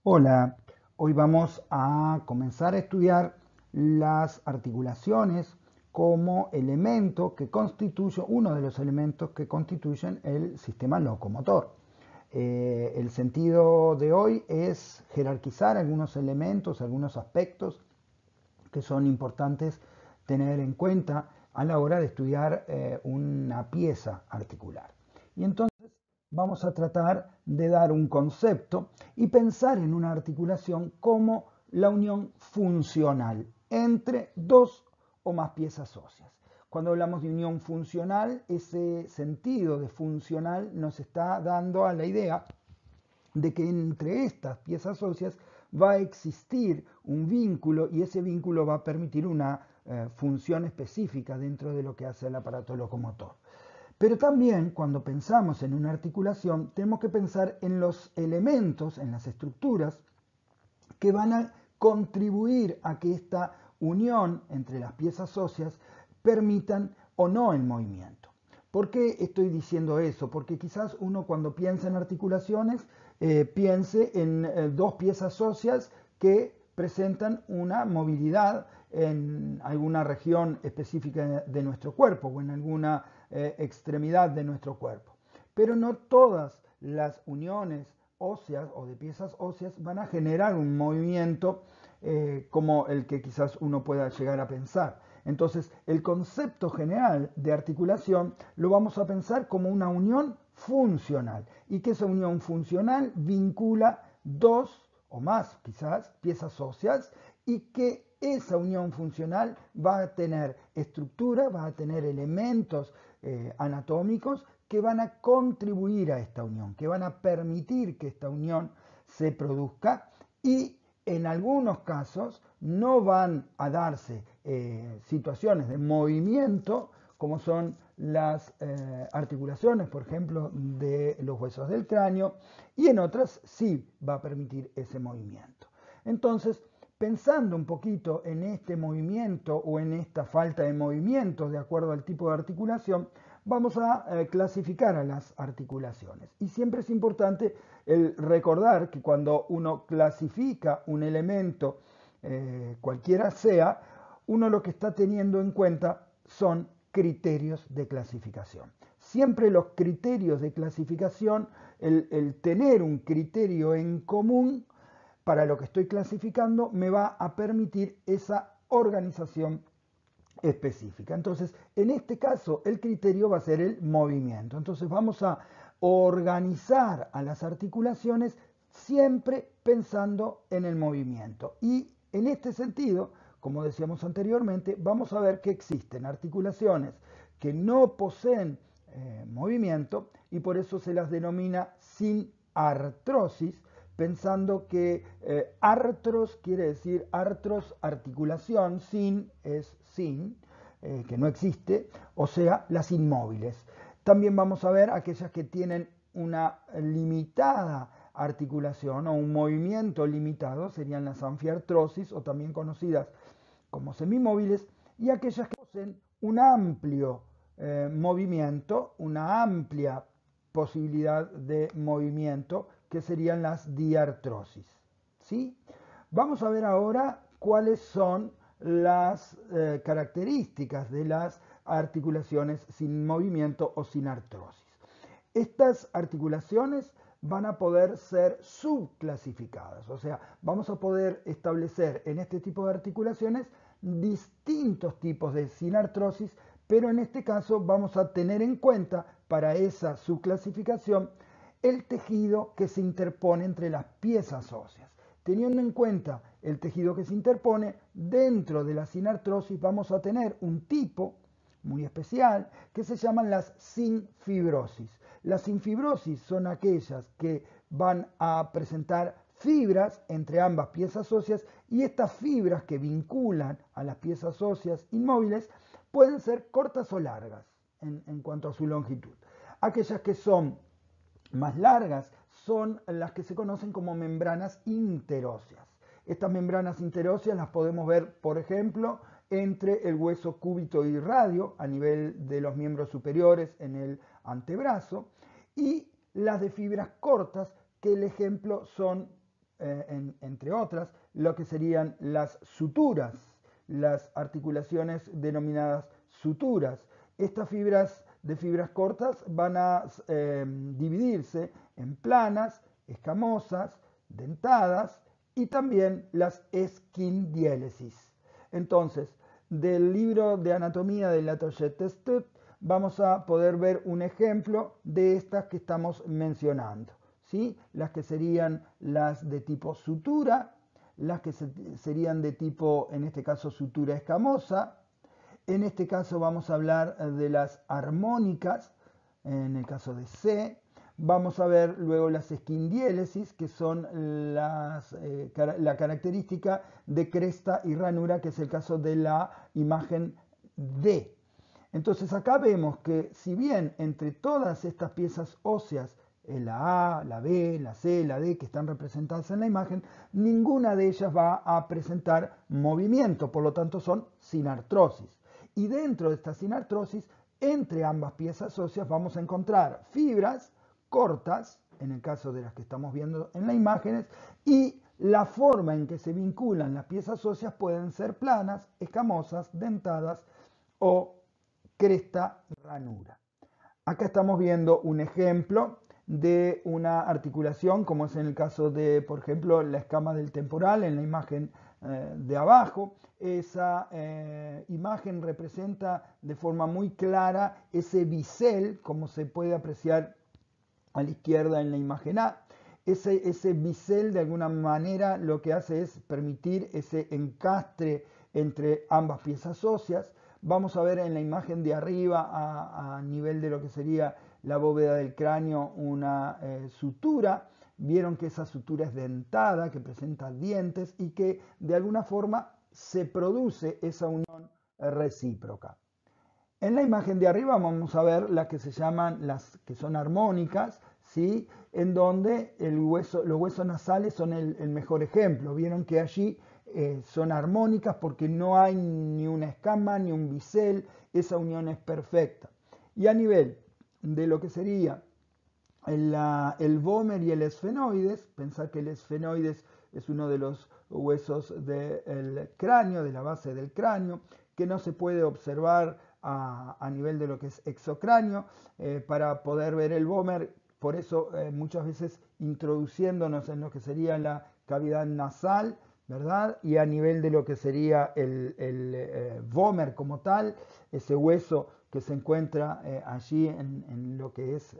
Hola, hoy vamos a comenzar a estudiar las articulaciones como elemento que constituye, uno de los elementos que constituyen el sistema locomotor. El sentido de hoy es jerarquizar algunos elementos, algunos aspectos que son importantes tener en cuenta a la hora de estudiar una pieza articular. Y entonces vamos a tratar de dar un concepto y pensar en una articulación como la unión funcional entre dos o más piezas óseas. Cuando hablamos de unión funcional, ese sentido de funcional nos está dando a la idea de que entre estas piezas óseas va a existir un vínculo y ese vínculo va a permitir una función específica dentro de lo que hace el aparato locomotor. Pero también cuando pensamos en una articulación tenemos que pensar en los elementos, en las estructuras que van a contribuir a que esta unión entre las piezas óseas permitan o no el movimiento. ¿Por qué estoy diciendo eso? Porque quizás uno cuando piensa en articulaciones piense en dos piezas óseas que presentan una movilidad en alguna región específica de nuestro cuerpo o en alguna extremidad de nuestro cuerpo. Pero no todas las uniones óseas o de piezas óseas van a generar un movimiento como el que quizás uno pueda llegar a pensar. Entonces, el concepto general de articulación lo vamos a pensar como una unión funcional y que esa unión funcional vincula dos o más quizás piezas óseas y que esa unión funcional va a tener estructura, va a tener elementos anatómicos que van a contribuir a esta unión, que van a permitir que esta unión se produzca y en algunos casos no van a darse situaciones de movimiento como son las articulaciones, por ejemplo, de los huesos del cráneo, y en otras sí va a permitir ese movimiento. Entonces, pensando un poquito en este movimiento o en esta falta de movimiento de acuerdo al tipo de articulación, vamos a clasificar a las articulaciones. Y siempre es importante el recordar que cuando uno clasifica un elemento, cualquiera sea, uno lo que está teniendo en cuenta son criterios de clasificación. Siempre los criterios de clasificación, el tener un criterio en común para lo que estoy clasificando, me va a permitir esa organización específica. Entonces, en este caso, el criterio va a ser el movimiento. Entonces, vamos a organizar a las articulaciones siempre pensando en el movimiento. Y en este sentido, como decíamos anteriormente, vamos a ver que existen articulaciones que no poseen movimiento y por eso se las denomina sin artrosis, pensando que artros quiere decir artros, articulación, sin es sin, que no existe, o sea, las inmóviles. También vamos a ver aquellas que tienen una limitada articulación o un movimiento limitado, serían las anfiartrosis o también conocidas como semimóviles, y aquellas que poseen un amplio movimiento, una amplia posibilidad de movimiento, que serían las diartrosis. ¿Sí? Vamos a ver ahora cuáles son las características de las articulaciones sin movimiento o sin artrosis. Estas articulaciones van a poder ser subclasificadas, o sea, vamos a poder establecer en este tipo de articulaciones distintos tipos de sinartrosis, pero en este caso vamos a tener en cuenta para esa subclasificación el tejido que se interpone entre las piezas óseas. Teniendo en cuenta el tejido que se interpone, dentro de la sinartrosis vamos a tener un tipo muy especial que se llaman las sinfibrosis. Las sinfibrosis son aquellas que van a presentar fibras entre ambas piezas óseas y estas fibras que vinculan a las piezas óseas inmóviles pueden ser cortas o largas en cuanto a su longitud. Aquellas que son más largas son las que se conocen como membranas interóseas. Estas membranas interóseas las podemos ver, por ejemplo, entre el hueso cúbito y radio a nivel de los miembros superiores en el antebrazo y las de fibras cortas, que el ejemplo son entre otras, lo que serían las suturas, las articulaciones denominadas suturas. Estas fibras de fibras cortas van a dividirse en planas, escamosas, dentadas y también las esquindiélesis. Entonces, del libro de anatomía de la Tochettestut vamos a poder ver un ejemplo de estas que estamos mencionando, ¿sí? Las que serían las de tipo sutura, las que serían de tipo, en este caso, sutura escamosa. En este caso vamos a hablar de las armónicas, en el caso de C. Vamos a ver luego las esquindiélesis, que son la característica de cresta y ranura, que es el caso de la imagen D. Entonces acá vemos que si bien entre todas estas piezas óseas, la A, la B, la C, la D, que están representadas en la imagen, ninguna de ellas va a presentar movimiento, por lo tanto son sinartrosis. Y dentro de esta sinartrosis, entre ambas piezas óseas vamos a encontrar fibras cortas, en el caso de las que estamos viendo en las imágenes, y la forma en que se vinculan las piezas óseas pueden ser planas, escamosas, dentadas o cresta ranura. Acá estamos viendo un ejemplo de una articulación, como es en el caso de, por ejemplo, la escama del temporal en la imagen de abajo. Esa imagen representa de forma muy clara ese bisel, como se puede apreciar a la izquierda en la imagen A. Ese bisel de alguna manera lo que hace es permitir ese encastre entre ambas piezas óseas. Vamos a ver en la imagen de arriba, a nivel de lo que sería la bóveda del cráneo, una sutura. Vieron que esa sutura es dentada, que presenta dientes y que de alguna forma se produce esa unión recíproca. En la imagen de arriba vamos a ver las que se llaman, las que son armónicas, ¿sí? En donde los huesos nasales son el mejor ejemplo. Vieron que allí son armónicas porque no hay ni una escama ni un bisel, esa unión es perfecta. Y a nivel de lo que sería el vómer y el esfenoides, pensar que el esfenoides es uno de los huesos del cráneo, de la base del cráneo, que no se puede observar a nivel de lo que es exocráneo, para poder ver el vómer, por eso muchas veces introduciéndonos en lo que sería la cavidad nasal, ¿verdad? Y a nivel de lo que sería el vómer como tal, ese hueso que se encuentra allí en lo que es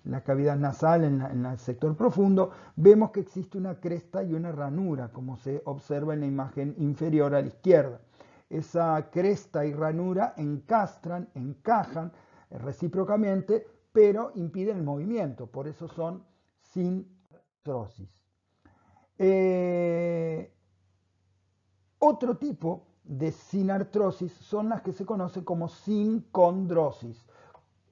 la cavidad nasal, en el sector profundo, vemos que existe una cresta y una ranura, como se observa en la imagen inferior a la izquierda. Esa cresta y ranura encajan recíprocamente, pero impiden el movimiento, por eso son sinartrosis. Otro tipo de sinartrosis son las que se conocen como sincondrosis.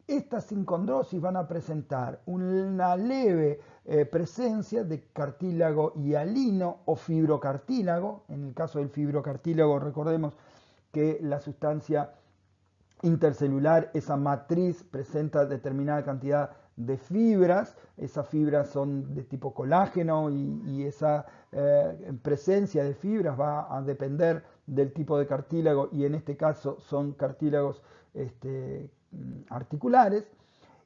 Estas sincondrosis van a presentar una leve presencia de cartílago hialino o fibrocartílago. En el caso del fibrocartílago, recordemos que la sustancia intercelular, esa matriz, presenta determinada cantidad de fibras. Esas fibras son de tipo colágeno y esa presencia de fibras va a depender del tipo de cartílago, y en este caso son cartílagos articulares.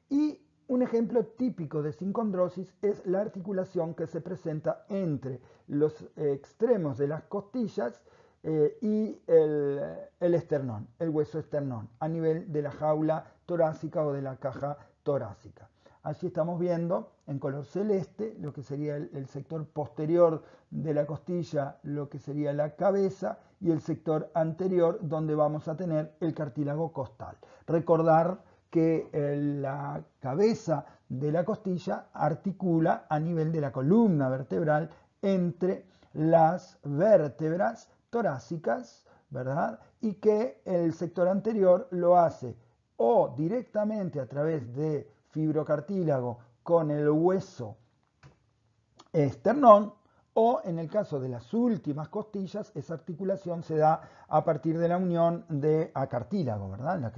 Y un ejemplo típico de sincondrosis es la articulación que se presenta entre los extremos de las costillas y el esternón, el hueso esternón, a nivel de la jaula torácica o de la caja torácica. Allí estamos viendo en color celeste lo que sería el sector posterior de la costilla, lo que sería la cabeza, y el sector anterior donde vamos a tener el cartílago costal. Recordar que la cabeza de la costilla articula a nivel de la columna vertebral entre las vértebras torácicas, ¿verdad? Y que el sector anterior lo hace o directamente a través de fibrocartílago con el hueso esternón, o en el caso de las últimas costillas, esa articulación se da a partir de la unión de cartílago, ¿verdad? Las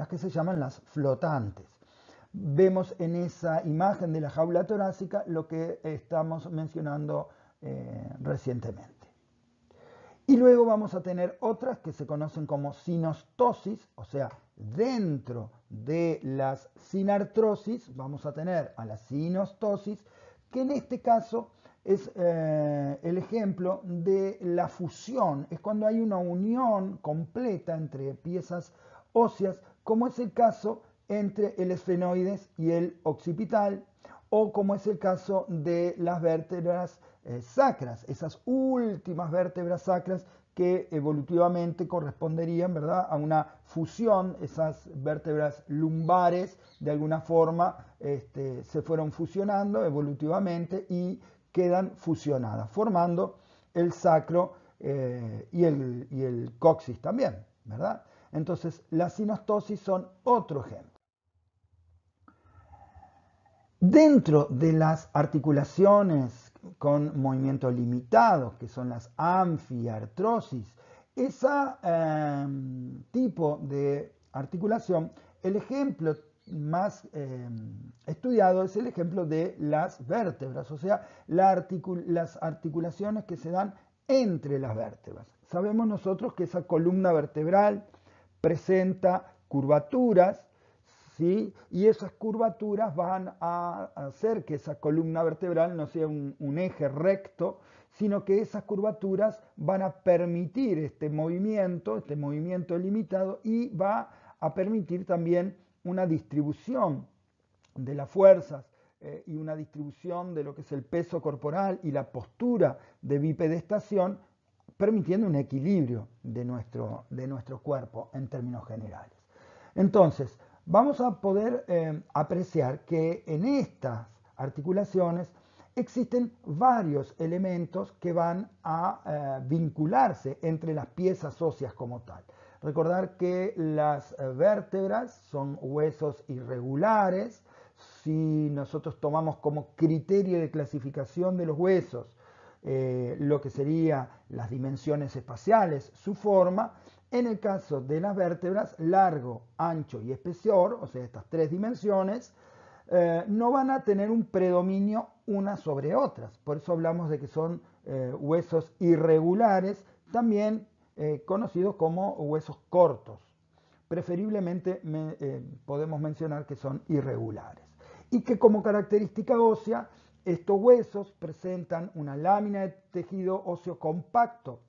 que se llaman las flotantes. vemos en esa imagen de la jaula torácica lo que estamos mencionando recientemente. Y luego vamos a tener otras que se conocen como sinostosis, o sea, dentro de las sinartrosis vamos a tener a la sinostosis, que en este caso es el ejemplo de la fusión, es cuando hay una unión completa entre piezas óseas, como es el caso entre el esfenoides y el occipital, o como es el caso de las vértebras sacras, esas últimas vértebras sacras que evolutivamente corresponderían, ¿verdad?, a una fusión. Esas vértebras lumbares de alguna forma se fueron fusionando evolutivamente y quedan fusionadas, formando el sacro y el coxis también, ¿verdad? Entonces, las sinostosis son otro ejemplo. Dentro de las articulaciones con movimiento limitado, que son las anfiartrosis, ese tipo de articulación, el ejemplo más estudiado es el ejemplo de las vértebras, o sea, las articulaciones que se dan entre las vértebras. Sabemos nosotros que esa columna vertebral presenta curvaturas, ¿sí? Y esas curvaturas van a hacer que esa columna vertebral no sea un eje recto, sino que esas curvaturas van a permitir este movimiento limitado, y va a permitir también una distribución de las fuerzas y una distribución de lo que es el peso corporal y la postura de bipedestación, permitiendo un equilibrio de nuestro cuerpo en términos generales. Entonces, vamos a poder apreciar que en estas articulaciones existen varios elementos que van a vincularse entre las piezas óseas como tal. Recordar que las vértebras son huesos irregulares. Si nosotros tomamos como criterio de clasificación de los huesos lo que serían las dimensiones espaciales, su forma, en el caso de las vértebras, largo, ancho y espesor, o sea, estas tres dimensiones, no van a tener un predominio unas sobre otras. Por eso hablamos de que son huesos irregulares, también conocidos como huesos cortos. Preferiblemente podemos mencionar que son irregulares. Y que como característica ósea, estos huesos presentan una lámina de tejido óseo compacto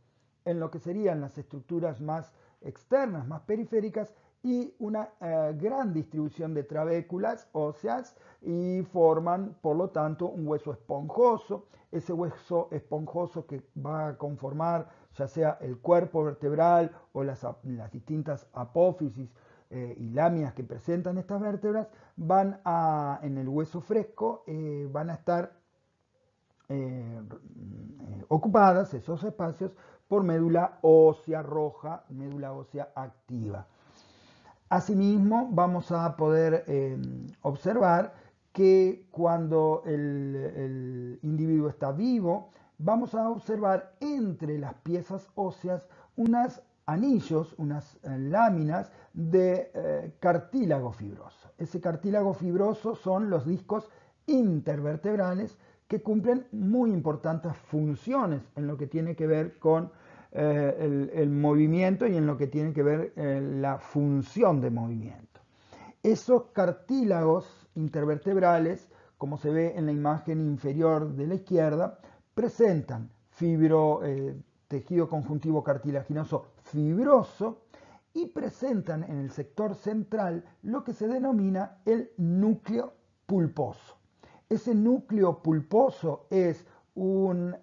en lo que serían las estructuras más externas, más periféricas, y una gran distribución de trabéculas óseas, y forman, por lo tanto, un hueso esponjoso. Ese hueso esponjoso que va a conformar ya sea el cuerpo vertebral o las distintas apófisis y láminas que presentan estas vértebras, en el hueso fresco, van a estar ocupadas esos espacios por médula ósea roja, médula ósea activa. Asimismo, vamos a poder observar que cuando el individuo está vivo, vamos a observar entre las piezas óseas unos anillos, unas láminas de cartílago fibroso. Ese cartílago fibroso son los discos intervertebrales, que cumplen muy importantes funciones en lo que tiene que ver con el movimiento y en lo que tiene que ver la función de movimiento. Esos cartílagos intervertebrales, como se ve en la imagen inferior de la izquierda, presentan tejido conjuntivo cartilaginoso fibroso, y presentan en el sector central lo que se denomina el núcleo pulposo. Ese núcleo pulposo es un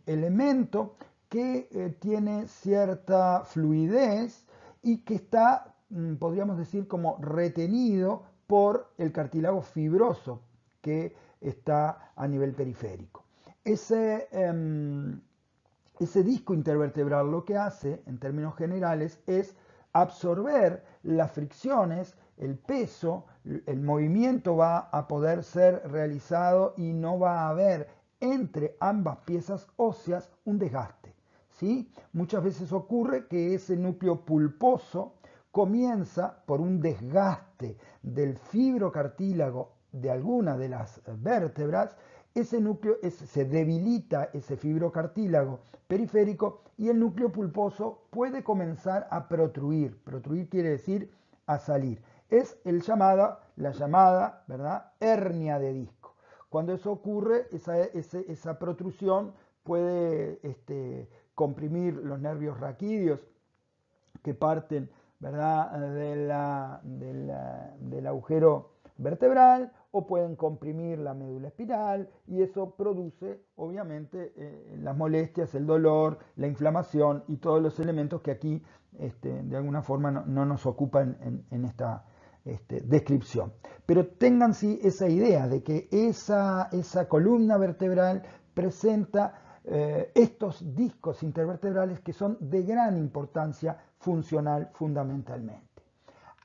elemento que tiene cierta fluidez y que está, podríamos decir, como retenido por el cartílago fibroso que está a nivel periférico. Ese disco intervertebral lo que hace, en términos generales, es absorber las fricciones, el peso, el movimiento va a poder ser realizado y no va a haber entre ambas piezas óseas un desgaste, ¿sí? Muchas veces ocurre que ese núcleo pulposo, comienza por un desgaste del fibrocartílago de alguna de las vértebras. Ese núcleo se debilita, ese fibrocartílago periférico, y el núcleo pulposo puede comenzar a protruir. Protruir quiere decir a salir. Es la llamada, ¿verdad?, hernia de disco. Cuando eso ocurre, esa protrusión puede comprimir los nervios raquídeos que parten, ¿verdad?, del agujero vertebral, o pueden comprimir la médula espinal, y eso produce obviamente las molestias, el dolor, la inflamación y todos los elementos que aquí de alguna forma no nos ocupan en esta descripción. Pero tengan sí esa idea de que esa columna vertebral presenta estos discos intervertebrales que son de gran importancia funcional fundamentalmente.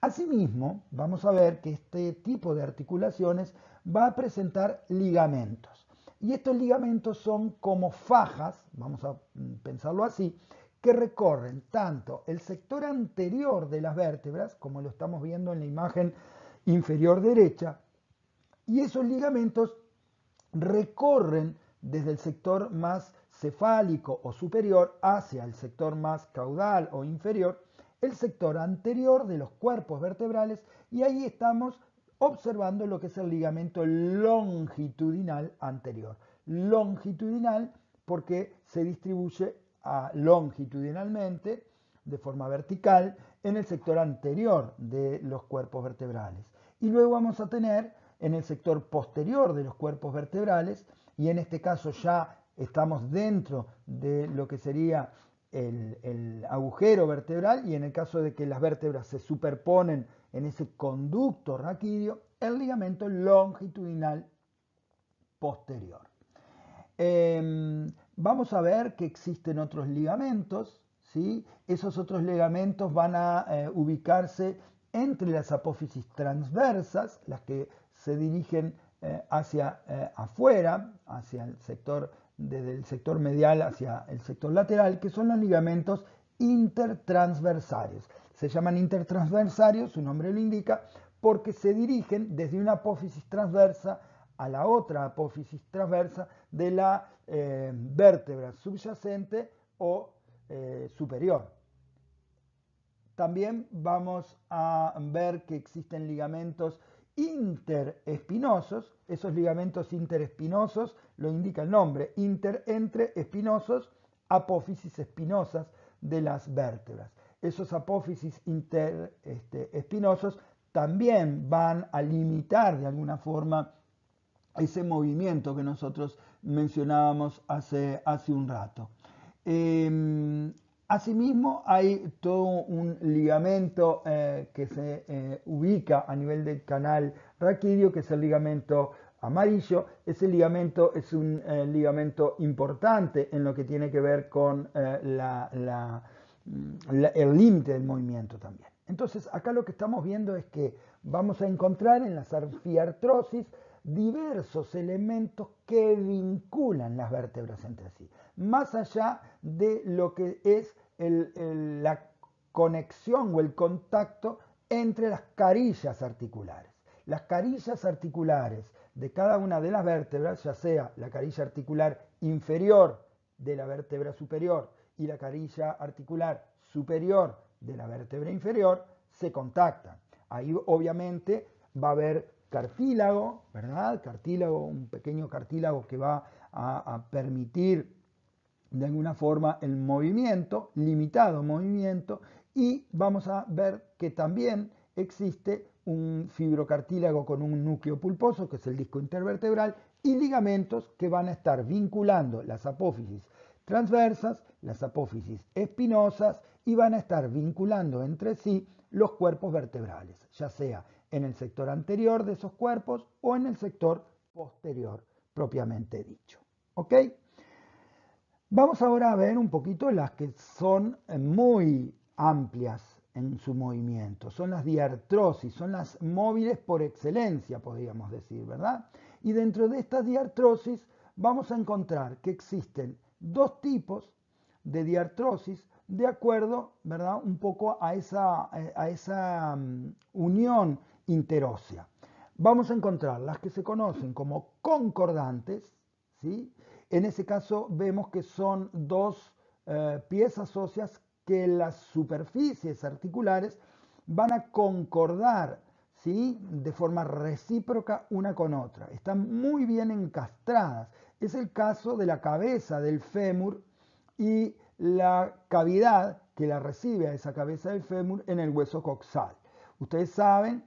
Asimismo, vamos a ver que este tipo de articulaciones va a presentar ligamentos. Y estos ligamentos son como fajas, vamos a pensarlo así, que recorren tanto el sector anterior de las vértebras, como lo estamos viendo en la imagen inferior derecha, y esos ligamentos recorren desde el sector más cefálico o superior hacia el sector más caudal o inferior, el sector anterior de los cuerpos vertebrales, y ahí estamos observando lo que es el ligamento longitudinal anterior. Longitudinal porque se distribuye longitudinalmente, de forma vertical, en el sector anterior de los cuerpos vertebrales. Y luego vamos a tener en el sector posterior de los cuerpos vertebrales, y en este caso ya estamos dentro de lo que sería el agujero vertebral, y en el caso de que las vértebras se superponen en ese conducto raquídeo, el ligamento longitudinal posterior. Vamos a ver que existen otros ligamentos, ¿sí? Esos otros ligamentos van a ubicarse entre las apófisis transversas, las que se dirigen hacia afuera, hacia el sector, desde el sector medial hacia el sector lateral, que son los ligamentos intertransversarios. Se llaman intertransversarios, su nombre lo indica, porque se dirigen desde una apófisis transversa a la otra apófisis transversa de la vértebra subyacente o superior. También vamos a ver que existen ligamentos interespinosos. Esos ligamentos interespinosos lo indica el nombre, entre espinosos, apófisis espinosas de las vértebras. Esos apófisis interespinosos también van a limitar de alguna forma ese movimiento que nosotros mencionábamos hace un rato. Asimismo, hay todo un ligamento que se ubica a nivel del canal raquídeo, que es el ligamento amarillo. Ese ligamento es un ligamento importante en lo que tiene que ver con el límite del movimiento también. Entonces, acá lo que estamos viendo es que vamos a encontrar en las arfiartrosis diversos elementos que vinculan las vértebras entre sí, más allá de lo que es la conexión o el contacto entre las carillas articulares. Las carillas articulares de cada una de las vértebras, ya sea la carilla articular inferior de la vértebra superior y la carilla articular superior de la vértebra inferior, se contactan. Ahí obviamente va a haber cartílago, ¿verdad? Cartílago, un pequeño cartílago que va a permitir de alguna forma el movimiento, limitado movimiento, y vamos a ver que también existe un fibrocartílago con un núcleo pulposo, que es el disco intervertebral, y ligamentos que van a estar vinculando las apófisis transversas, las apófisis espinosas, y van a estar vinculando entre sí los cuerpos vertebrales, ya sea en el sector anterior de esos cuerpos o en el sector posterior propiamente dicho. ¿Ok? Vamos ahora a ver un poquito las que son muy amplias en su movimiento. Son las diartrosis, son las móviles por excelencia, podríamos decir, ¿verdad? Y dentro de estas diartrosis vamos a encontrar que existen dos tipos de diartrosis de acuerdo, ¿verdad?, un poco a esa unión interósea. Vamos a encontrar las que se conocen como concordantes, ¿sí? En ese caso vemos que son dos piezas óseas que las superficies articulares van a concordar, ¿sí?, de forma recíproca una con otra. Están muy bien encastradas. Es el caso de la cabeza del fémur y la cavidad que la recibe a esa cabeza del fémur en el hueso coxal. Ustedes saben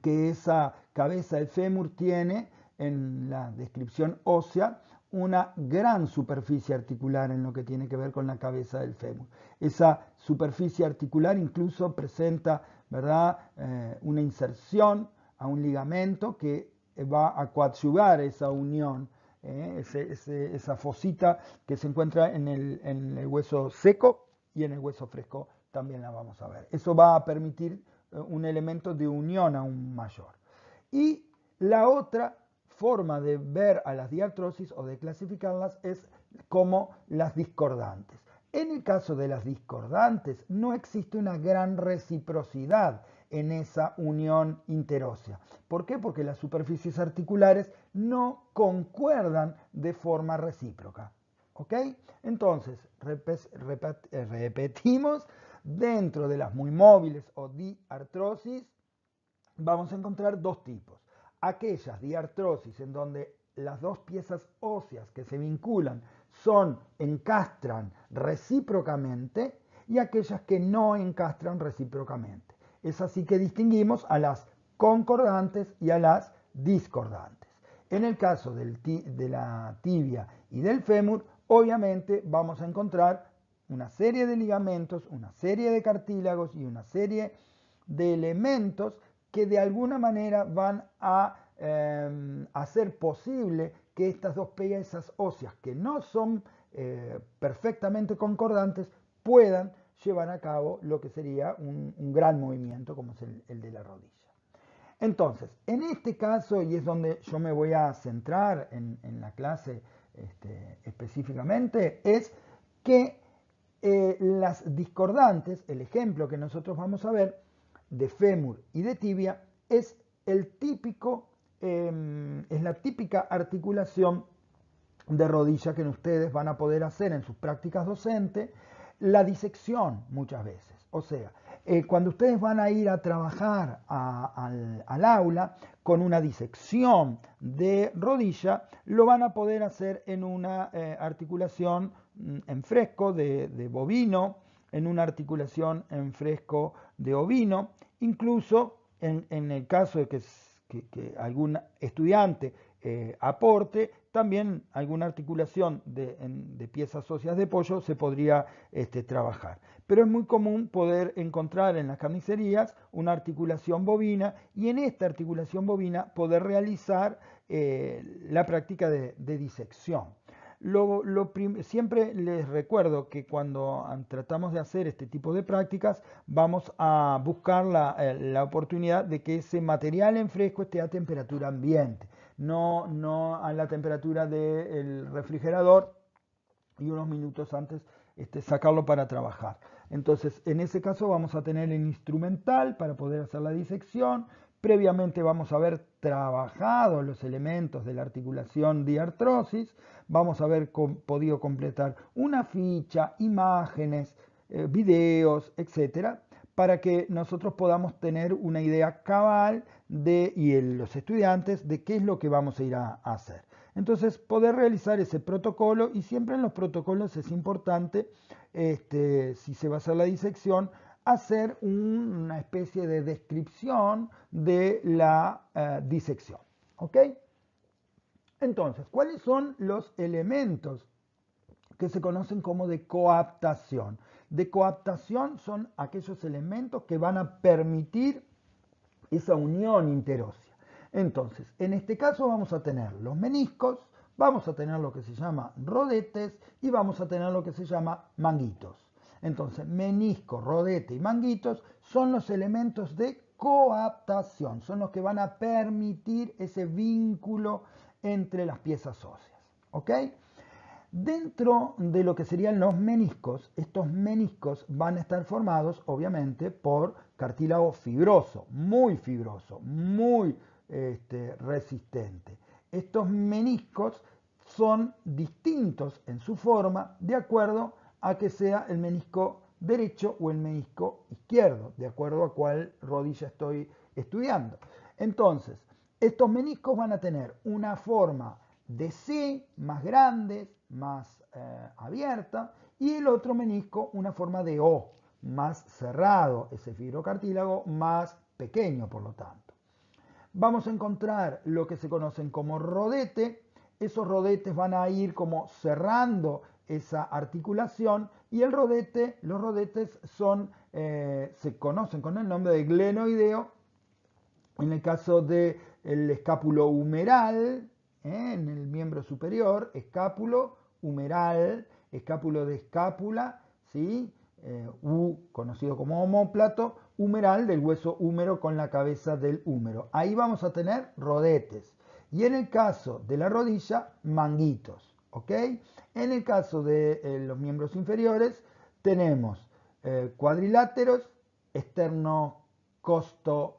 que esa cabeza del fémur tiene en la descripción ósea una gran superficie articular en lo que tiene que ver con la cabeza del fémur. Esa superficie articular incluso presenta, ¿verdad?, una inserción a un ligamento que va a coadyuvar esa unión, esa fosita que se encuentra en el hueso seco y en el hueso fresco también la vamos a ver. Eso va a permitir un elemento de unión aún mayor. Y la otra forma de ver a las diartrosis o de clasificarlas es como las discordantes. En el caso de las discordantes no existe una gran reciprocidad en esa unión interósea. ¿Por qué? Porque las superficies articulares no concuerdan de forma recíproca. ¿Ok? Entonces, repetimos, dentro de las muy móviles o diartrosis vamos a encontrar dos tipos. Aquellas diartrosis en donde las dos piezas óseas que se vinculan encastran recíprocamente y aquellas que no encastran recíprocamente. Es así que distinguimos a las concordantes y a las discordantes. En el caso de la tibia y del fémur, obviamente vamos a encontrar una serie de ligamentos, una serie de cartílagos y una serie de elementos que de alguna manera van a hacer posible que estas dos piezas óseas que no son perfectamente concordantes puedan llevar a cabo lo que sería un gran movimiento como es el de la rodilla. Entonces, en este caso, y es donde yo me voy a centrar en la clase específicamente, es que las discordantes, el ejemplo que nosotros vamos a ver de fémur y de tibia, es la típica articulación de rodilla que ustedes van a poder hacer en sus prácticas docentes, la disección muchas veces. O sea, cuando ustedes van a ir a trabajar al aula con una disección de rodilla, lo van a poder hacer en una articulación en fresco de bovino, en una articulación en fresco de ovino, incluso en el caso de que algún estudiante aporte, también alguna articulación de piezas óseas de pollo se podría trabajar. Pero es muy común poder encontrar en las carnicerías una articulación bovina y en esta articulación bovina poder realizar la práctica de disección. Siempre les recuerdo que cuando tratamos de hacer este tipo de prácticas vamos a buscar la oportunidad de que ese material en fresco esté a temperatura ambiente, no a la temperatura del refrigerador y unos minutos antes sacarlo para trabajar. Entonces, en ese caso vamos a tener el instrumental para poder hacer la disección. Previamente vamos a haber trabajado los elementos de la articulación diartrosis, vamos a haber podido completar una ficha, imágenes, videos, etcétera, para que nosotros podamos tener una idea cabal y los estudiantes de qué es lo que vamos a ir a hacer. Entonces, poder realizar ese protocolo, y siempre en los protocolos es importante, si se va a hacer la disección, hacer una especie de descripción de la disección. ¿Ok? Entonces, ¿cuáles son los elementos que se conocen como de coaptación? De coaptación son aquellos elementos que van a permitir esa unión interósea. Entonces, en este caso vamos a tener los meniscos, vamos a tener lo que se llama rodetes y vamos a tener lo que se llama manguitos. Entonces, menisco, rodete y manguitos son los elementos de coaptación, son los que van a permitir ese vínculo entre las piezas óseas. ¿Ok? Dentro de lo que serían los meniscos, estos meniscos van a estar formados obviamente por cartílago fibroso, muy resistente. Estos meniscos son distintos en su forma de acuerdo a que sea el menisco derecho o el menisco izquierdo, de acuerdo a cuál rodilla estoy estudiando. Entonces, estos meniscos van a tener una forma de C, más grande, más abierta, y el otro menisco una forma de O, más cerrado, ese fibrocartílago más pequeño por lo tanto. Vamos a encontrar lo que se conocen como rodete. Esos rodetes van a ir como cerrando esa articulación y los rodetes se conocen con el nombre de glenoideo. En el caso del escápulo humeral, en el miembro superior, escápulo humeral, escápulo de escápula, ¿sí? Conocido como omóplato, humeral del hueso húmero con la cabeza del húmero. Ahí vamos a tener rodetes. Y en el caso de la rodilla, manguitos. ¿Ok? En el caso de los miembros inferiores, tenemos cuadriláteros, esternocosto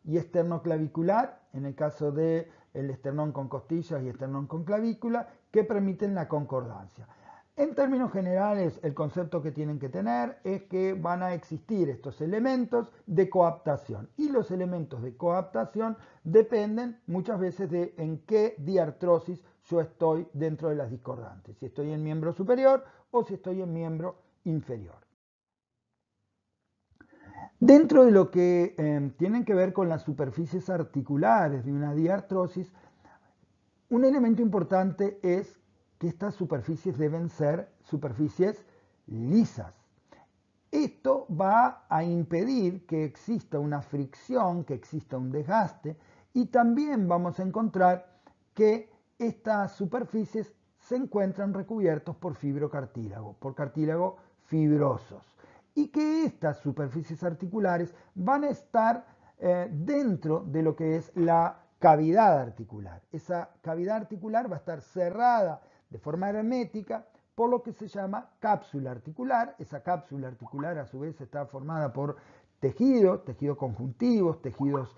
y esternoclavicular, en el caso del esternón con costillas y esternón con clavícula, que permiten la concordancia. En términos generales, el concepto que tienen que tener es que van a existir estos elementos de coaptación y los elementos de coaptación dependen muchas veces de en qué diartrosis yo estoy dentro de las discordantes, si estoy en miembro superior o si estoy en miembro inferior. Dentro de lo que tienen que ver con las superficies articulares de una diartrosis, un elemento importante es que estas superficies deben ser superficies lisas. Esto va a impedir que exista una fricción, que exista un desgaste, y también vamos a encontrar que estas superficies se encuentran recubiertos por fibrocartílago, por cartílago fibrosos, y que estas superficies articulares van a estar dentro de lo que es la cavidad articular. Esa cavidad articular va a estar cerrada de forma hermética por lo que se llama cápsula articular. Esa cápsula articular a su vez está formada por tejidos conjuntivos, tejidos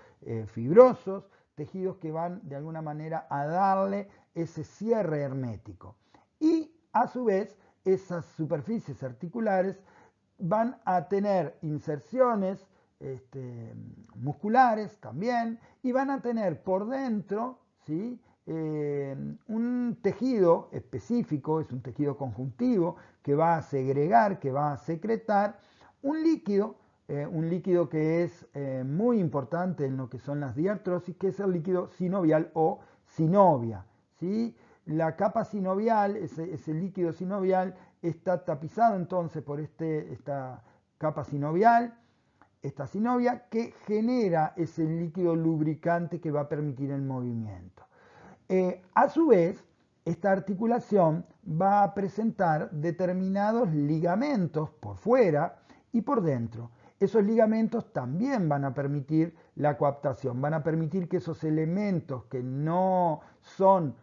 fibrosos, tejidos que van de alguna manera a darle ese cierre hermético. Y a su vez esas superficies articulares van a tener inserciones musculares también y van a tener por dentro, ¿sí? Un tejido específico, es un tejido conjuntivo que va a segregar, que va a secretar un líquido que es muy importante en lo que son las diartrosis, que es el líquido sinovial o sinovia, ¿sí? La capa sinovial, ese líquido sinovial, está tapizado entonces por esta capa sinovial, esta sinovia, que genera ese líquido lubricante que va a permitir el movimiento. A su vez, esta articulación va a presentar determinados ligamentos por fuera y por dentro. Esos ligamentos también van a permitir la coaptación, van a permitir que esos elementos que no son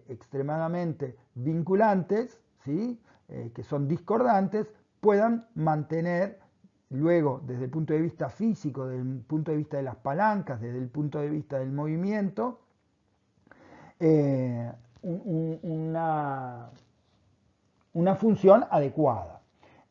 extremadamente vinculantes, ¿sí? Que son discordantes, puedan mantener luego, desde el punto de vista físico, desde el punto de vista de las palancas, desde el punto de vista del movimiento, una función adecuada.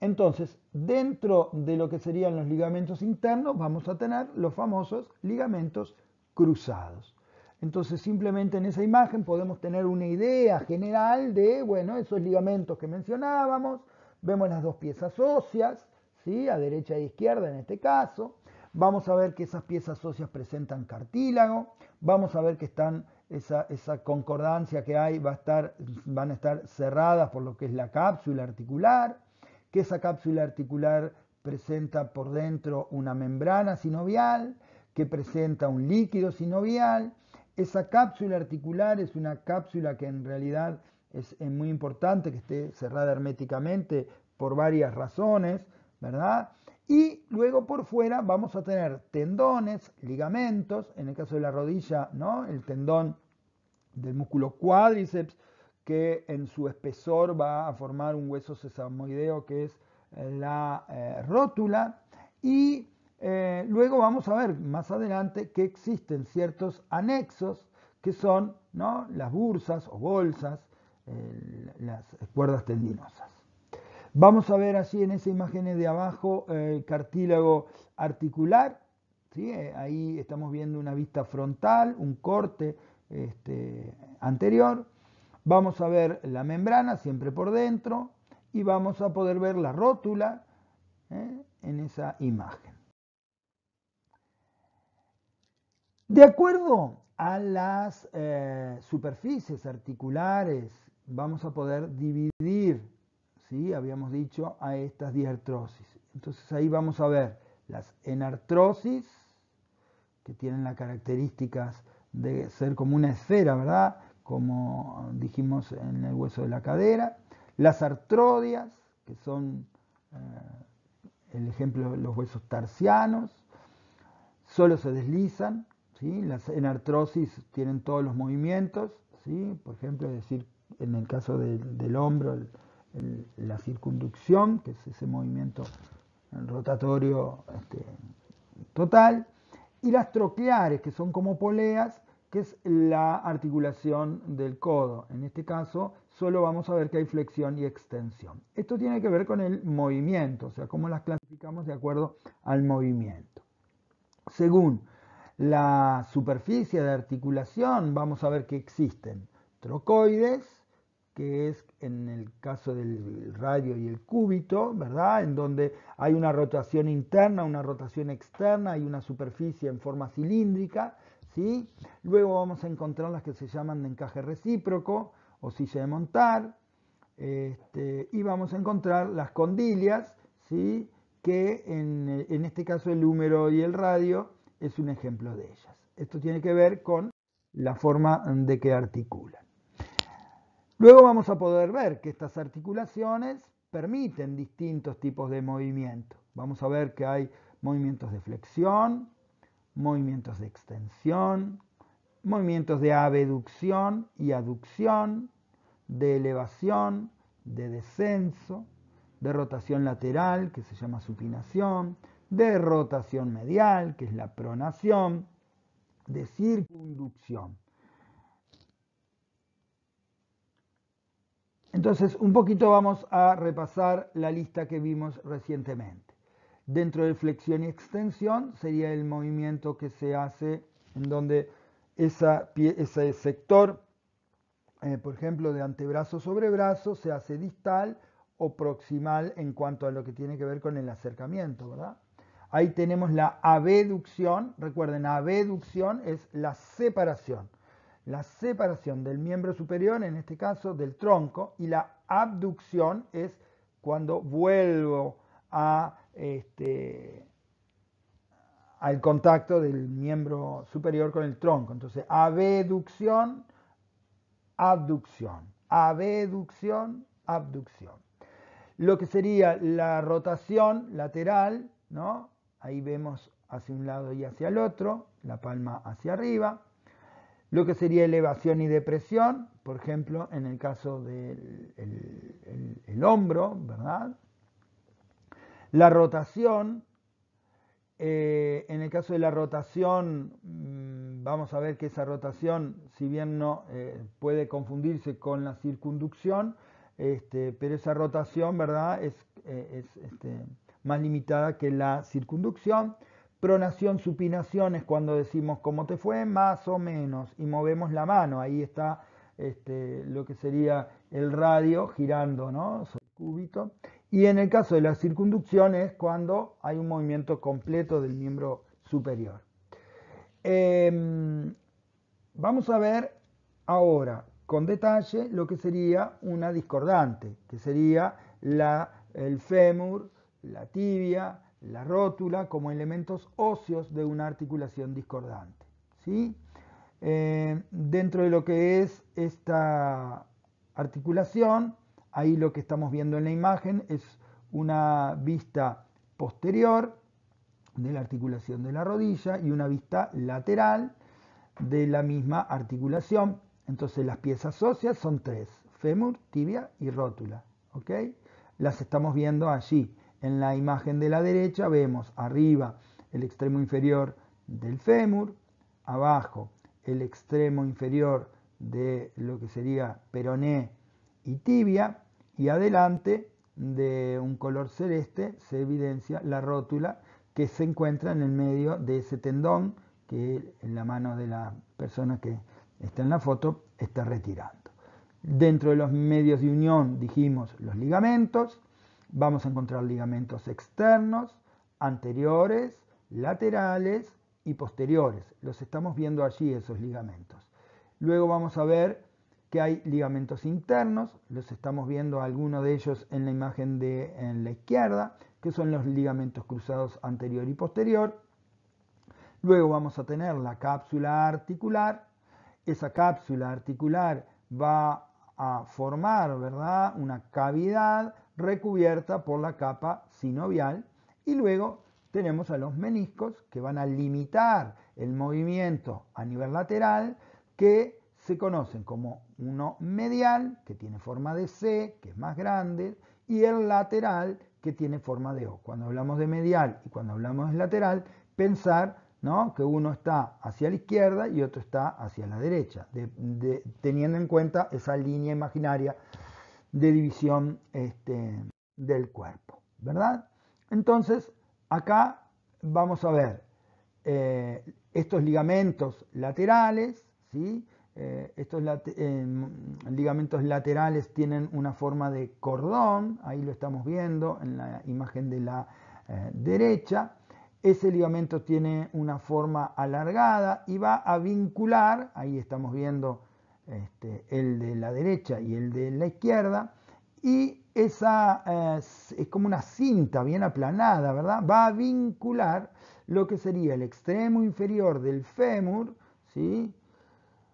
Entonces, dentro de lo que serían los ligamentos internos, vamos a tener los famosos ligamentos cruzados. Entonces, simplemente en esa imagen podemos tener una idea general de, bueno, esos ligamentos que mencionábamos. Vemos las dos piezas óseas, ¿sí? A derecha e izquierda en este caso. Vamos a ver que esas piezas óseas presentan cartílago. Vamos a ver que están esa concordancia que hay van a estar cerradas por lo que es la cápsula articular, que esa cápsula articular presenta por dentro una membrana sinovial, que presenta un líquido sinovial. Esa cápsula articular es una cápsula que en realidad es muy importante que esté cerrada herméticamente por varias razones, ¿verdad? Y luego por fuera vamos a tener tendones, ligamentos, en el caso de la rodilla, ¿no? El tendón del músculo cuádriceps, que en su espesor va a formar un hueso sesamoideo que es la rótula. Y luego vamos a ver más adelante que existen ciertos anexos que son, ¿no?, las bursas o bolsas, las cuerdas tendinosas. Vamos a ver allí en esa imagen de abajo el cartílago articular. ¿Sí? Ahí estamos viendo una vista frontal, un corte anterior. Vamos a ver la membrana siempre por dentro y vamos a poder ver la rótula en esa imagen. De acuerdo a las superficies articulares, vamos a poder dividir, ¿sí?, habíamos dicho, a estas diartrosis. Entonces ahí vamos a ver las enartrosis, que tienen las características de ser como una esfera, ¿verdad?, como dijimos en el hueso de la cadera. Las artrodias, que son el ejemplo de los huesos tarsianos, solo se deslizan. ¿Sí? Las enartrosis tienen todos los movimientos, ¿sí? Por ejemplo, es decir, en el caso del hombro, la circunducción, que es ese movimiento rotatorio total, y las troqueares, que son como poleas, que es la articulación del codo. En este caso, solo vamos a ver que hay flexión y extensión. Esto tiene que ver con el movimiento, o sea, cómo las clasificamos de acuerdo al movimiento. Según la superficie de articulación, vamos a ver que existen trocoides, que es en el caso del radio y el cúbito, ¿verdad?, en donde hay una rotación interna, una rotación externa, hay una superficie en forma cilíndrica, ¿sí? Luego vamos a encontrar las que se llaman de encaje recíproco o silla de montar, y vamos a encontrar las condilias, ¿sí?, que en este caso el húmero y el radio es un ejemplo de ellas. Esto tiene que ver con la forma de que articulan. Luego vamos a poder ver que estas articulaciones permiten distintos tipos de movimiento. Vamos a ver que hay movimientos de flexión, movimientos de extensión, movimientos de abducción y aducción, de elevación, de descenso, de rotación lateral, que se llama supinación, de rotación medial, que es la pronación, de circunducción. Entonces, un poquito vamos a repasar la lista que vimos recientemente. Dentro de flexión y extensión sería el movimiento que se hace en donde ese sector, por ejemplo, de antebrazo sobre brazo, se hace distal o proximal en cuanto a lo que tiene que ver con el acercamiento, ¿verdad? Ahí tenemos la abducción. Recuerden, abducción es la separación del miembro superior, en este caso del tronco, y la abducción es cuando vuelvo al contacto del miembro superior con el tronco. Entonces, abducción, abducción, abducción, abducción. Lo que sería la rotación lateral, ¿no? Ahí vemos hacia un lado y hacia el otro, la palma hacia arriba. Lo que sería elevación y depresión, por ejemplo, en el caso del el hombro, ¿verdad? La rotación, en el caso de la rotación, vamos a ver que esa rotación, si bien no puede confundirse con la circunducción, pero esa rotación, ¿verdad?, es más limitada que la circunducción. Pronación, supinación es cuando decimos cómo te fue, más o menos, y movemos la mano. Ahí está lo que sería el radio girando, ¿no?, sobre el cúbito. Y en el caso de la circunducción es cuando hay un movimiento completo del miembro superior. Vamos a ver ahora con detalle lo que sería una discordante, que sería el fémur, la tibia, la rótula como elementos óseos de una articulación discordante, ¿sí? Dentro de lo que es esta articulación, ahí lo que estamos viendo en la imagen es una vista posterior de la articulación de la rodilla y una vista lateral de la misma articulación. Entonces las piezas óseas son tres: fémur, tibia y rótula. ¿Ok? Las estamos viendo allí. En la imagen de la derecha vemos arriba el extremo inferior del fémur, abajo el extremo inferior de lo que sería peroné y tibia, y adelante de un color celeste se evidencia la rótula que se encuentra en el medio de ese tendón que en la mano de la persona que está en la foto está retirando. Dentro de los medios de unión dijimos los ligamentos. Vamos a encontrar ligamentos externos, anteriores, laterales y posteriores. Los estamos viendo allí, esos ligamentos. Luego vamos a ver que hay ligamentos internos. Los estamos viendo algunos de ellos en la imagen en la izquierda, que son los ligamentos cruzados anterior y posterior. Luego vamos a tener la cápsula articular. Esa cápsula articular va a formar, ¿verdad?, una cavidad recubierta por la capa sinovial, y luego tenemos a los meniscos que van a limitar el movimiento a nivel lateral, que se conocen como uno medial, que tiene forma de C, que es más grande, y el lateral, que tiene forma de O. Cuando hablamos de medial y cuando hablamos de lateral, pensar, ¿no?, que uno está hacia la izquierda y otro está hacia la derecha, teniendo en cuenta esa línea imaginaria de división del cuerpo, ¿verdad? Entonces, acá vamos a ver estos ligamentos laterales, ¿sí? Estos ligamentos laterales tienen una forma de cordón, ahí lo estamos viendo en la imagen de la derecha. Ese ligamento tiene una forma alargada y va a vincular, ahí estamos viendo el de la derecha y el de la izquierda, y esa es como una cinta bien aplanada, ¿verdad? Va a vincular lo que sería el extremo inferior del fémur, ¿sí?,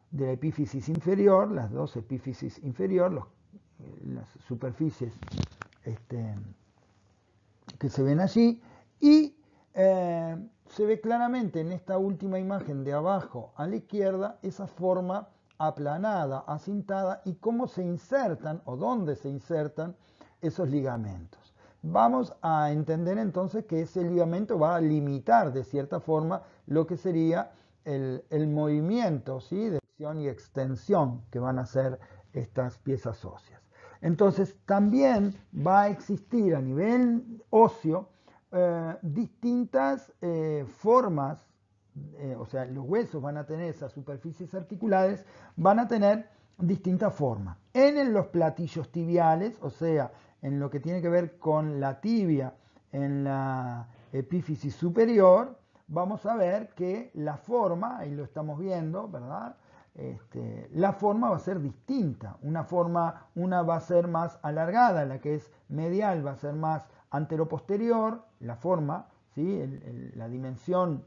de la epífisis inferior, las dos epífisis inferior, las superficies que se ven allí, y se ve claramente en esta última imagen de abajo a la izquierda esa forma aplanada, acintada, y cómo se insertan o dónde se insertan esos ligamentos. Vamos a entender entonces que ese ligamento va a limitar de cierta forma lo que sería el movimiento, ¿sí?, de flexión y extensión que van a hacer estas piezas óseas. Entonces también va a existir a nivel óseo distintas formas, o sea, los huesos van a tener, esas superficies articulares van a tener distintas formas. En los platillos tibiales, o sea, en lo que tiene que ver con la tibia, en la epífisis superior, vamos a ver que la forma, ahí lo estamos viendo, ¿verdad?, la forma va a ser distinta. Una va a ser más alargada, la que es medial va a ser más anteroposterior, la forma, ¿sí?, la dimensión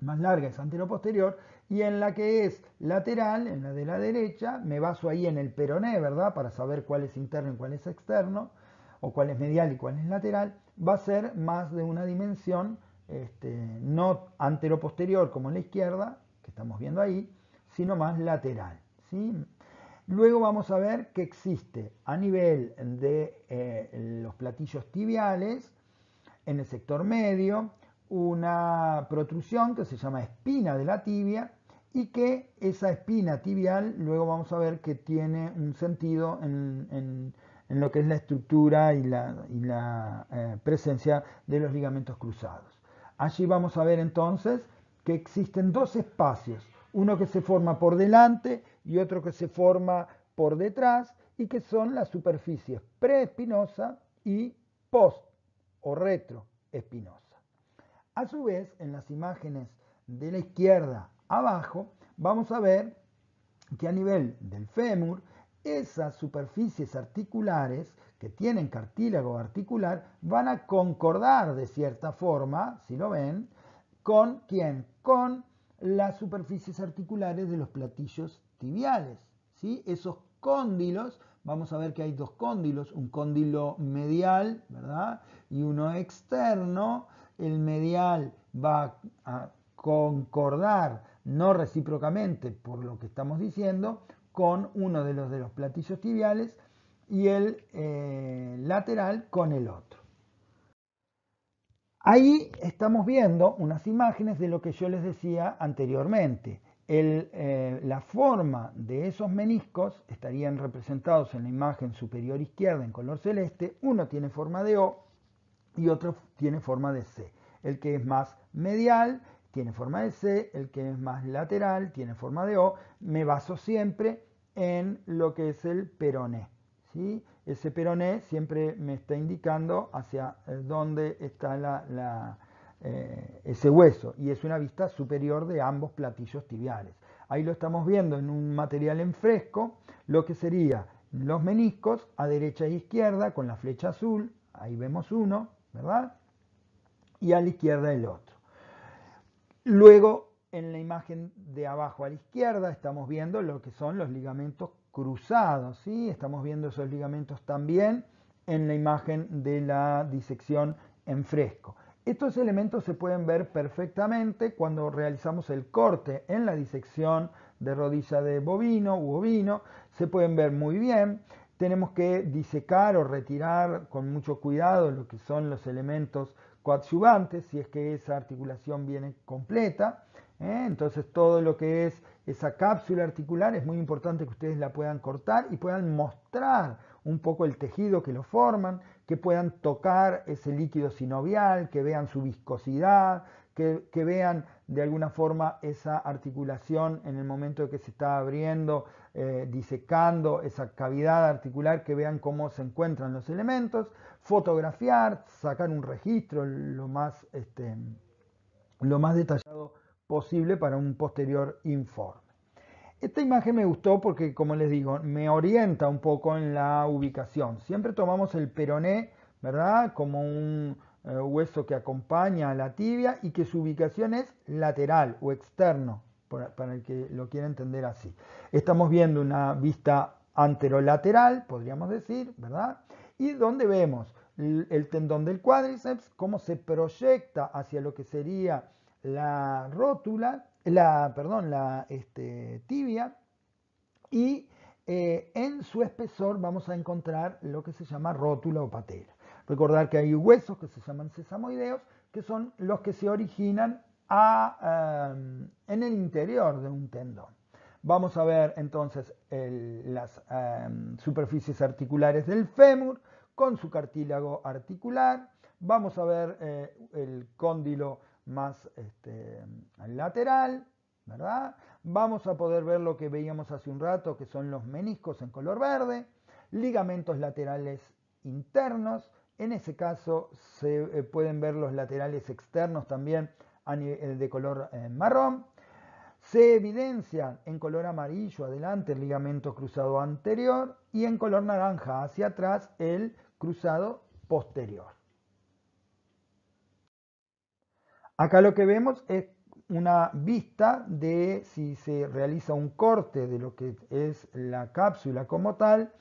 más larga es anteroposterior, y en la que es lateral, en la de la derecha, me baso ahí en el peroné, ¿verdad?, para saber cuál es interno y cuál es externo, o cuál es medial y cuál es lateral, va a ser más de una dimensión, no anteroposterior como en la izquierda, que estamos viendo ahí, sino más lateral, ¿sí? Luego vamos a ver que existe a nivel de los platillos tibiales, en el sector medio, una protrusión que se llama espina de la tibia, y que esa espina tibial luego vamos a ver que tiene un sentido en lo que es la estructura y la presencia de los ligamentos cruzados. Allí vamos a ver entonces que existen dos espacios, uno que se forma por delante y otro que se forma por detrás, y que son las superficies preespinosa y post o retroespinosa. A su vez, en las imágenes de la izquierda abajo, vamos a ver que a nivel del fémur, esas superficies articulares que tienen cartílago articular van a concordar de cierta forma, si lo ven, ¿con quién? Con las superficies articulares de los platillos tibiales, ¿sí? Esos cóndilos, vamos a ver que hay dos cóndilos, un cóndilo medial, ¿verdad?, y uno externo. El medial va a concordar, no recíprocamente por lo que estamos diciendo, con uno de los platillos tibiales y el lateral con el otro. Ahí estamos viendo unas imágenes de lo que yo les decía anteriormente. La forma de esos meniscos estarían representados en la imagen superior izquierda en color celeste. Uno tiene forma de O y otro tiene forma de C. El que es más medial tiene forma de C, el que es más lateral tiene forma de O. Me baso siempre en lo que es el peroné, ¿sí? Ese peroné siempre me está indicando hacia dónde está ese hueso, y es una vista superior de ambos platillos tibiales. Ahí lo estamos viendo en un material en fresco, lo que sería los meniscos a derecha e izquierda con la flecha azul. Ahí vemos uno, ¿verdad? Y a la izquierda el otro. Luego, en la imagen de abajo a la izquierda, estamos viendo lo que son los ligamentos cruzados, ¿sí? Estamos viendo esos ligamentos también en la imagen de la disección en fresco. Estos elementos se pueden ver perfectamente cuando realizamos el corte en la disección de rodilla de bovino u ovino. Se pueden ver muy bien. Tenemos que disecar o retirar con mucho cuidado lo que son los elementos coadyuvantes, si es que esa articulación viene completa. Entonces todo lo que es esa cápsula articular es muy importante que ustedes la puedan cortar y puedan mostrar un poco el tejido que lo forman, que puedan tocar ese líquido sinovial, que vean su viscosidad, que vean de alguna forma esa articulación en el momento de que se está abriendo, disecando esa cavidad articular, que vean cómo se encuentran los elementos, fotografiar, sacar un registro lo más detallado posible para un posterior informe. Esta imagen me gustó porque, como les digo, me orienta un poco en la ubicación. Siempre tomamos el peroné, ¿verdad?, como un hueso que acompaña a la tibia y que su ubicación es lateral o externo, para el que lo quiera entender así. Estamos viendo una vista anterolateral, podríamos decir, ¿verdad? Y donde vemos el tendón del cuádriceps, cómo se proyecta hacia lo que sería la rótula, la tibia, y en su espesor vamos a encontrar lo que se llama rótula o patela. Recordar que hay huesos que se llaman sesamoideos, que son los que se originan en el interior de un tendón. Vamos a ver entonces las superficies articulares del fémur con su cartílago articular. Vamos a ver el cóndilo más lateral, ¿verdad? Vamos a poder ver lo que veíamos hace un rato, que son los meniscos en color verde, ligamentos laterales internos. En ese caso se pueden ver los laterales externos también de color marrón. Se evidencian en color amarillo adelante el ligamento cruzado anterior y en color naranja hacia atrás el cruzado posterior. Acá lo que vemos es una vista de si se realiza un corte de lo que es la cápsula como tal,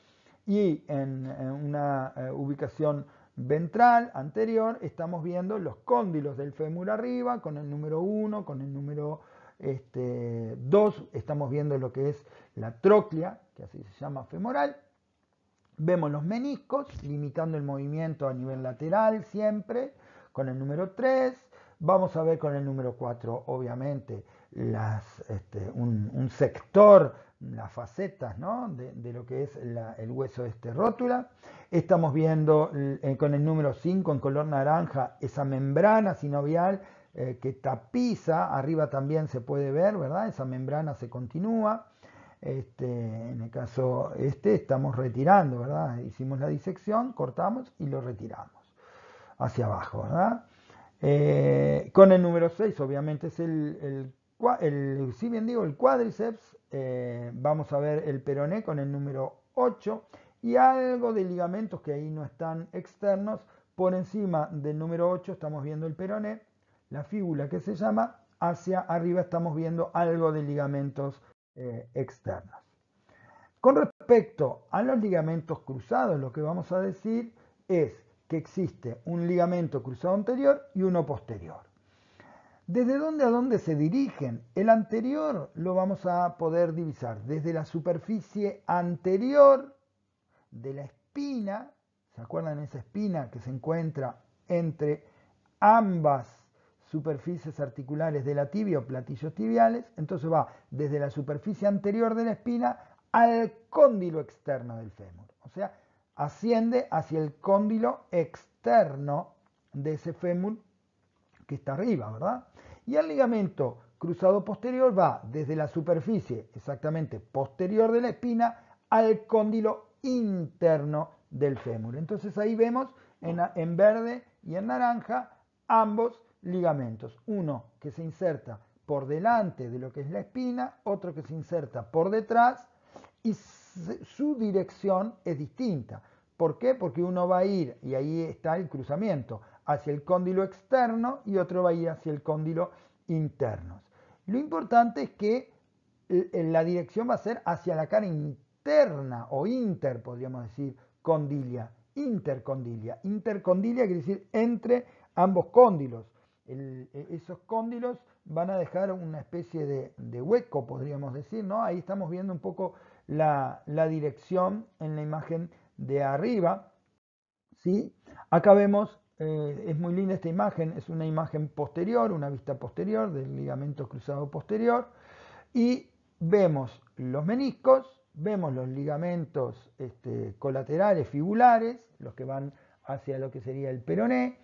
y en una ubicación ventral anterior estamos viendo los cóndilos del fémur arriba con el número 1, con el número 2, estamos viendo lo que es la tróclea, que así se llama femoral. Vemos los meniscos limitando el movimiento a nivel lateral siempre con el número 3. Vamos a ver con el número 4, obviamente, un sector, las facetas, ¿no?, de lo que es el hueso rótula. Estamos viendo con el número 5 en color naranja esa membrana sinovial que tapiza, arriba también se puede ver, ¿verdad? Esa membrana se continúa. En el caso estamos retirando, ¿verdad? Hicimos la disección, cortamos y lo retiramos hacia abajo, ¿verdad? Con el número 6 obviamente es si bien digo el cuádriceps. Vamos a ver el peroné con el número 8 y algo de ligamentos que ahí no están externos. Por encima del número 8 estamos viendo el peroné, la fíbula que se llama, hacia arriba estamos viendo algo de ligamentos externos. Con respecto a los ligamentos cruzados, lo que vamos a decir es que existe un ligamento cruzado anterior y uno posterior. ¿Desde dónde a dónde se dirigen? El anterior lo vamos a poder divisar desde la superficie anterior de la espina. ¿Se acuerdan esa espina que se encuentra entre ambas superficies articulares de la tibia o platillos tibiales? Entonces va desde la superficie anterior de la espina al cóndilo externo del fémur. O sea, asciende hacia el cóndilo externo de ese fémur que está arriba, ¿verdad? Y el ligamento cruzado posterior va desde la superficie exactamente posterior de la espina al cóndilo interno del fémur. Entonces ahí vemos en verde y en naranja ambos ligamentos. Uno que se inserta por delante de lo que es la espina, otro que se inserta por detrás y su dirección es distinta. ¿Por qué? Porque uno va a ir, y ahí está el cruzamiento, hacia el cóndilo externo y otro va a ir hacia el cóndilo interno. Lo importante es que la dirección va a ser hacia la cara interna o inter, podríamos decir, condilia, intercondilia. Intercondilia quiere decir entre ambos cóndilos. Esos cóndilos van a dejar una especie de hueco, podríamos decir, ¿no? Ahí estamos viendo un poco la dirección en la imagen de arriba, ¿sí? Acá vemos, es muy linda esta imagen, es una imagen posterior, una vista posterior del ligamento cruzado posterior, y vemos los meniscos, vemos los ligamentos colaterales fibulares, los que van hacia lo que sería el peroné,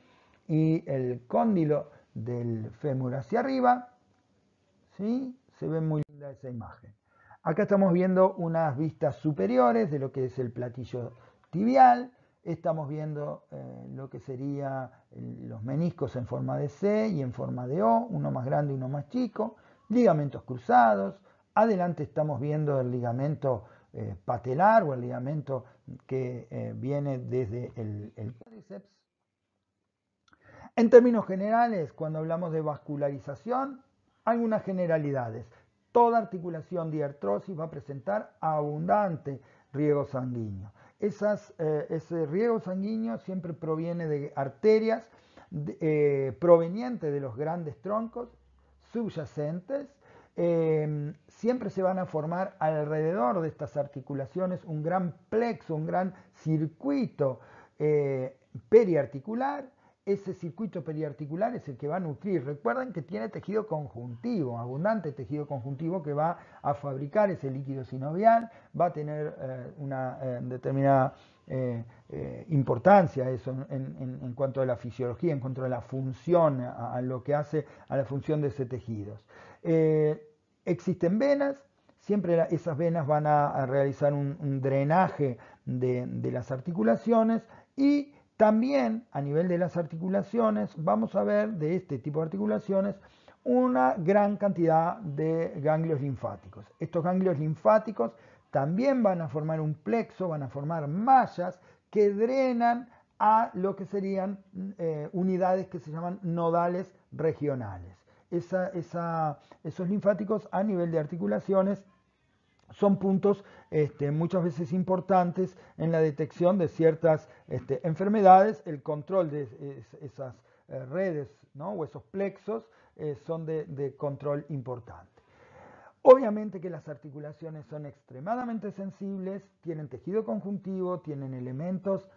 y el cóndilo del fémur hacia arriba, ¿sí? Se ve muy linda esa imagen. Acá estamos viendo unas vistas superiores de lo que es el platillo tibial. Estamos viendo lo que serían los meniscos en forma de C y en forma de O, uno más grande y uno más chico, ligamentos cruzados. Adelante estamos viendo el ligamento patelar o el ligamento que viene desde el cuádriceps. En términos generales, cuando hablamos de vascularización, algunas generalidades. Toda articulación de artrosis va a presentar abundante riego sanguíneo. Ese riego sanguíneo siempre proviene de arterias provenientes de los grandes troncos subyacentes. Siempre se van a formar alrededor de estas articulaciones un gran plexo, un gran circuito periarticular. Ese circuito periarticular es el que va a nutrir. Recuerden que tiene tejido conjuntivo, abundante tejido conjuntivo que va a fabricar ese líquido sinovial, va a tener una determinada importancia eso en cuanto a la fisiología, en cuanto a la función, a lo que hace a la función de ese tejido. Existen venas, siempre esas venas van a realizar un drenaje de las articulaciones y también a nivel de las articulaciones vamos a ver de este tipo de articulaciones una gran cantidad de ganglios linfáticos. Estos ganglios linfáticos también van a formar un plexo, van a formar mallas que drenan a lo que serían unidades que se llaman nodales regionales. Esos linfáticos a nivel de articulaciones son puntos muchas veces importantes en la detección de ciertas enfermedades. El control de esas redes, ¿no? O esos plexos son de control importante. Obviamente que las articulaciones son extremadamente sensibles, tienen tejido conjuntivo, tienen elementos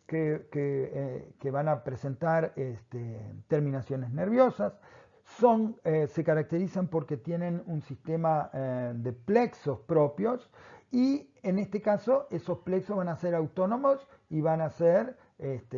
que van a presentar terminaciones nerviosas. Se caracterizan porque tienen un sistema de plexos propios y en este caso esos plexos van a ser autónomos y van a ser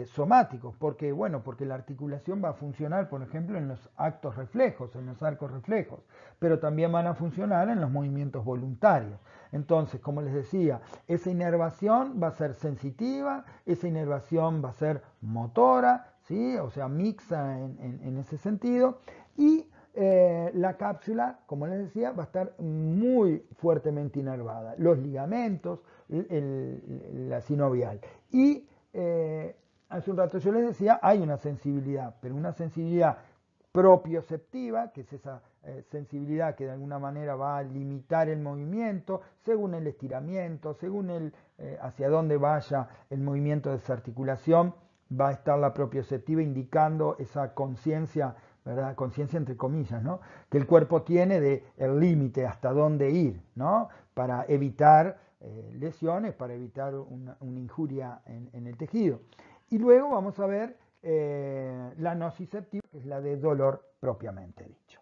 somáticos. Porque, bueno, porque la articulación va a funcionar, por ejemplo, en los actos reflejos, en los arcos reflejos, pero también van a funcionar en los movimientos voluntarios. Entonces, como les decía, esa inervación va a ser sensitiva, esa inervación va a ser motora, ¿sí? O sea, mixta en ese sentido. Y la cápsula, como les decía, va a estar muy fuertemente inervada. Los ligamentos, la sinovial. Y hace un rato yo les decía, hay una sensibilidad, pero una sensibilidad propioceptiva, que es esa sensibilidad que de alguna manera va a limitar el movimiento según el estiramiento, según hacia dónde vaya el movimiento de esa articulación, va a estar la propioceptiva indicando esa conciencia ¿verdad? Conciencia entre comillas, ¿no? Que el cuerpo tiene de el límite hasta dónde ir, ¿no? Para evitar lesiones, para evitar una injuria en el tejido. Y luego vamos a ver la nociceptiva, que es la de dolor propiamente dicho.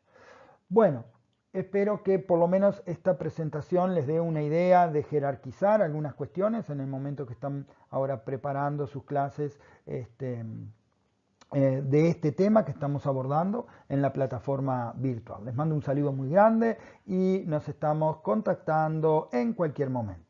Bueno, espero que por lo menos esta presentación les dé una idea de jerarquizar algunas cuestiones en el momento que están ahora preparando sus clases de este tema que estamos abordando en la plataforma virtual. Les mando un saludo muy grande y nos estamos contactando en cualquier momento.